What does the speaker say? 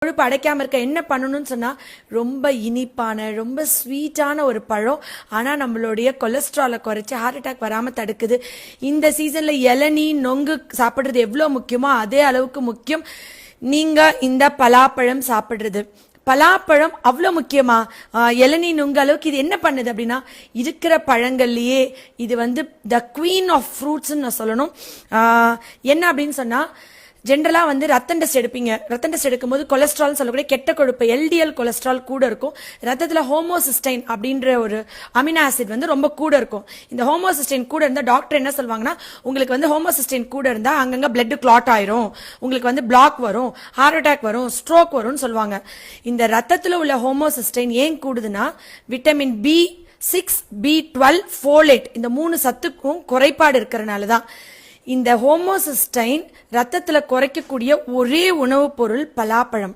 கொழுப்பு அடைக்காம இருக்க என்ன பண்ணணும்னு சொன்னா ரொம்ப இனிப்பான ரொம்ப ஸ்வீட்டான ஒரு பழம். ஆனா நம்மளுடைய கொலஸ்ட்ராலை குறைச்சி ஹார்ட் அட்டாக் வராம தடுக்குது. இந்த சீசன்ல இளநீ நொங்கு சாப்பிடுறது எவ்வளவு முக்கியமோ அதே அளவுக்கு முக்கியம் நீங்க இந்த பலாப்பழம் சாப்பிடுறது. பலாப்பழம் அவ்வளோ முக்கியமா? இளநீ நுங்க அளவுக்கு இது என்ன பண்ணுது அப்படின்னா, இருக்கிற பழங்கள்லயே இது வந்து த குவீன் ஆஃப் ஃப்ரூட்ஸ்ன்னு நான் சொல்லணும். என்ன அப்படின்னு சொன்னா, ஜென்ரலா வந்து ரத்தம் டெஸ்ட் எடுப்பீங்க. ரத்தம் டெஸ்ட் எடுக்கும்போது கொலஸ்ட்ரால் சொல்லக்கூடிய கெட்ட கொழுப்பு எல்டிஎல் கொலஸ்ட்ரால் கூட இருக்கும். ரத்தத்துல ஹோமோசிஸ்டைன் அப்படின்ற ஒரு அமினோ ஆசிட் வந்து ரொம்ப கூட இருக்கும். இந்த ஹோமோசிஸ்டைன் கூட இருந்தா டாக்டர் என்ன சொல்லுவாங்கன்னா, உங்களுக்கு வந்து ஹோமோசிஸ்டைன் கூட இருந்தா அங்கங்க பிளட் கிளாட் ஆயிரும், உங்களுக்கு வந்து பிளாக் வரும், ஹார்ட் அட்டாக் வரும், ஸ்ட்ரோக் வரும்னு சொல்லுவாங்க. இந்த ரத்தத்துல உள்ள ஹோமோசிஸ்டைன் ஏன் கூடுதுன்னா, விட்டமின் B6 B12 ஃபோலேட் இந்த 3 சத்துக்கும் குறைபாடு இருக்கிறனால தான். இந்த ஹோமோசிஸ்டைன் ரத்தத்துல குறைக்கக்கூடிய ஒரே உணவுப் பொருள் பலாப்பழம்.